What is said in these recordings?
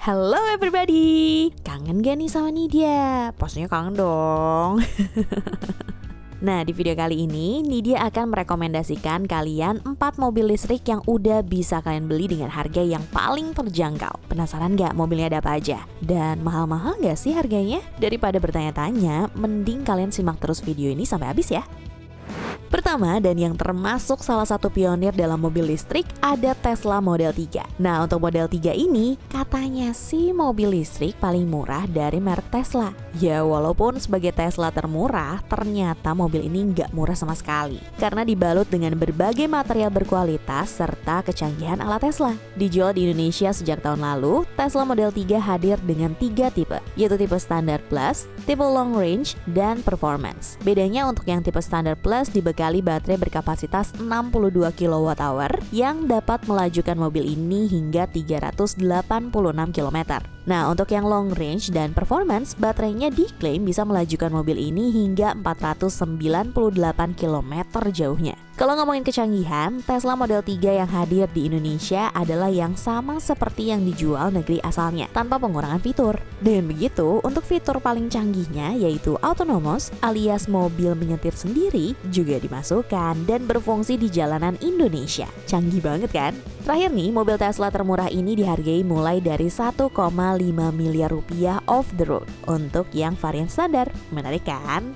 Halo everybody, kangen gak nih sama Nidia? Pastinya kangen dong. Nah, di video kali ini Nidia akan merekomendasikan kalian 4 mobil listrik yang udah bisa kalian beli dengan harga yang paling terjangkau. Penasaran gak mobilnya ada apa aja? Dan mahal-mahal gak sih harganya? Daripada bertanya-tanya, mending kalian simak terus video ini sampai habis ya. Pertama, dan yang termasuk salah satu pionir dalam mobil listrik, ada Tesla Model 3. Nah, untuk Model 3 ini, katanya sih mobil listrik paling murah dari merek Tesla. Ya, walaupun sebagai Tesla termurah, ternyata mobil ini nggak murah sama sekali. Karena dibalut dengan berbagai material berkualitas serta kecanggihan ala Tesla. Dijual di Indonesia sejak tahun lalu, Tesla Model 3 hadir dengan 3 tipe, yaitu tipe Standard Plus, tipe Long Range, dan Performance. Bedanya untuk yang tipe Standard Plus dibekali baterai berkapasitas 62 kWh yang dapat melajukan mobil ini hingga 386 km. Nah, untuk yang long range dan performance, baterainya diklaim bisa melajukan mobil ini hingga 498 km jauhnya. Kalau ngomongin kecanggihan, Tesla Model 3 yang hadir di Indonesia adalah yang sama seperti yang dijual negeri asalnya, tanpa pengurangan fitur. Dengan begitu, untuk fitur paling canggihnya yaitu autonomous alias mobil menyetir sendiri juga dimasukkan dan berfungsi di jalanan Indonesia. Canggih banget kan? Terakhir nih, mobil Tesla termurah ini dihargai mulai dari 1,5 miliar rupiah off the road untuk yang varian standar. Menarik kan?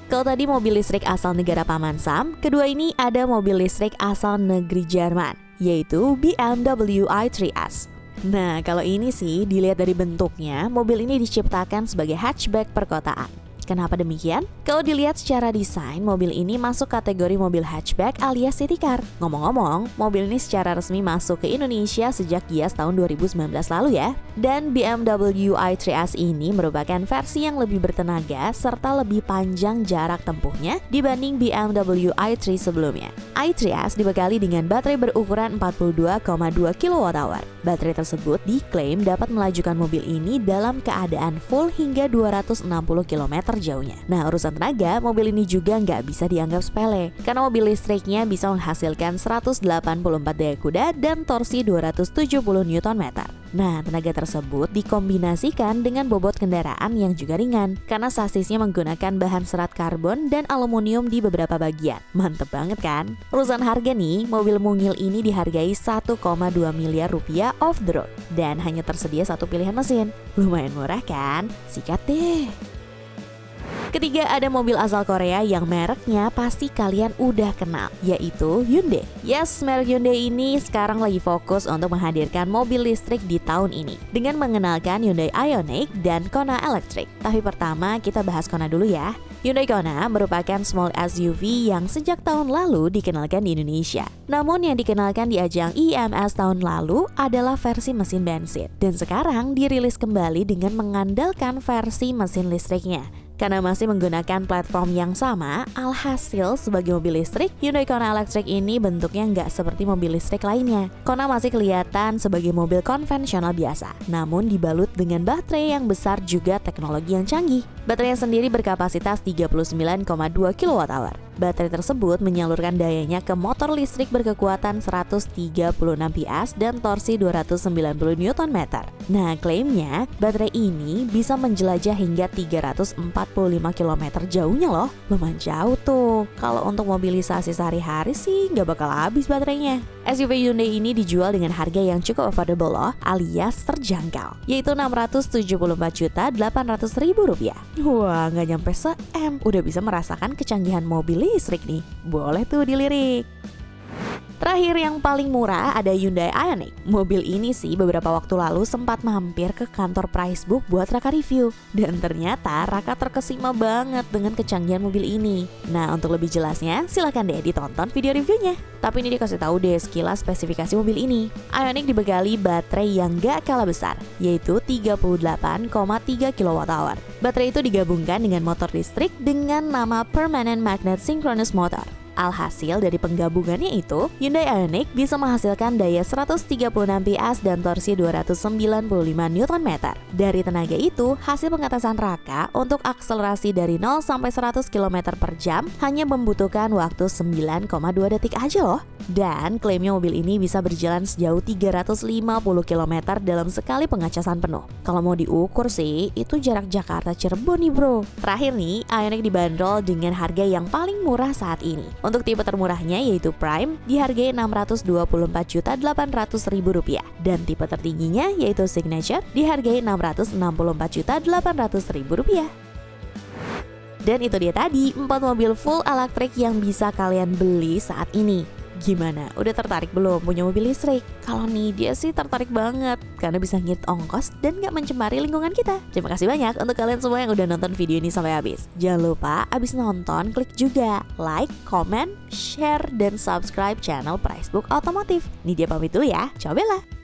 Kalau tadi mobil listrik asal negara Paman Sam, kedua ini ada mobil listrik asal negeri Jerman, yaitu BMW i3S. Nah, kalau ini sih dilihat dari bentuknya, mobil ini diciptakan sebagai hatchback perkotaan. Kenapa demikian? Kalau dilihat secara desain, mobil ini masuk kategori mobil hatchback alias city car. Ngomong-ngomong, mobil ini secara resmi masuk ke Indonesia sejak Gias tahun 2019 lalu ya. Dan BMW i3S ini merupakan versi yang lebih bertenaga serta lebih panjang jarak tempuhnya dibanding BMW i3 sebelumnya. i3S dibekali dengan baterai berukuran 42,2 kWh. Baterai tersebut diklaim dapat melajukan mobil ini dalam keadaan full hingga 260 km jauhnya. Nah, urusan tenaga, mobil ini juga nggak bisa dianggap sepele karena mobil listriknya bisa menghasilkan 184 daya kuda dan torsi 270 Nm. Nah, tenaga tersebut dikombinasikan dengan bobot kendaraan yang juga ringan karena sasisnya menggunakan bahan serat karbon dan aluminium di beberapa bagian. Mantep banget kan? Urusan harga nih, mobil mungil ini dihargai 1,2 miliar rupiah off the road dan hanya tersedia satu pilihan mesin. Lumayan murah kan? Sikat deh. Ketiga, ada mobil asal Korea yang mereknya pasti kalian udah kenal, yaitu Hyundai. Yes, merek Hyundai ini sekarang lagi fokus untuk menghadirkan mobil listrik di tahun ini dengan mengenalkan Hyundai Ioniq dan Kona Electric. Tapi pertama kita bahas Kona dulu ya. Hyundai Kona merupakan small SUV yang sejak tahun lalu dikenalkan di Indonesia. Namun yang dikenalkan di ajang IMS tahun lalu adalah versi mesin bensin. Dan sekarang dirilis kembali dengan mengandalkan versi mesin listriknya. Karena masih menggunakan platform yang sama, alhasil sebagai mobil listrik, Hyundai Kona Electric ini bentuknya nggak seperti mobil listrik lainnya. Kona masih kelihatan sebagai mobil konvensional biasa, namun dibalut dengan baterai yang besar juga teknologi yang canggih. Baterai sendiri berkapasitas 39,2 kWh. Baterai tersebut menyalurkan dayanya ke motor listrik berkekuatan 136 PS dan torsi 290 Nm. Nah, klaimnya baterai ini bisa menjelajah hingga 345 km jauhnya loh. Lumayan jauh tuh. Kalau untuk mobilisasi sehari-hari sih nggak bakal habis baterainya. SUV Hyundai ini dijual dengan harga yang cukup affordable loh, alias terjangkau, yaitu Rp674.800.000. Wah, nggak nyampe se-M, udah bisa merasakan kecanggihan mobil listrik nih. Boleh tuh dilirik. Terakhir yang paling murah ada Hyundai Ioniq. Mobil ini sih beberapa waktu lalu sempat mampir ke kantor Pricebook buat Raka review. Dan ternyata Raka terkesima banget dengan kecanggihan mobil ini. Nah, untuk lebih jelasnya silahkan deh ditonton video reviewnya. Tapi ini dikasih tahu deh sekilas spesifikasi mobil ini. Ioniq dibekali baterai yang gak kalah besar, yaitu 38,3 kWh. Baterai itu digabungkan dengan motor listrik dengan nama Permanent Magnet Synchronous Motor. Alhasil dari penggabungannya itu, Hyundai Ioniq bisa menghasilkan daya 136 PS dan torsi 295 Nm. Dari tenaga itu, hasil pengatasan raka untuk akselerasi dari 0 sampai 100 km per jam hanya membutuhkan waktu 9,2 detik aja loh. Dan klaimnya mobil ini bisa berjalan sejauh 350 km dalam sekali pengecasan penuh. Kalau mau diukur sih, itu jarak Jakarta Cirebon nih bro. Terakhir nih, Ioniq dibanderol dengan harga yang paling murah saat ini. Untuk tipe termurahnya yaitu Prime dihargai Rp624.800.000 dan tipe tertingginya yaitu Signature dihargai Rp664.800.000. Dan itu dia tadi 4 mobil full elektrik yang bisa kalian beli saat ini. Gimana? Udah tertarik belum punya mobil listrik? Kalau nih dia sih tertarik banget karena bisa ngirit ongkos dan gak mencemari lingkungan kita. Terima kasih banyak untuk kalian semua yang udah nonton video ini sampai habis. Jangan lupa abis nonton klik juga like, comment, share, dan subscribe channel Pricebook Otomotif. Ini dia pamit dulu ya. Ciao Bella.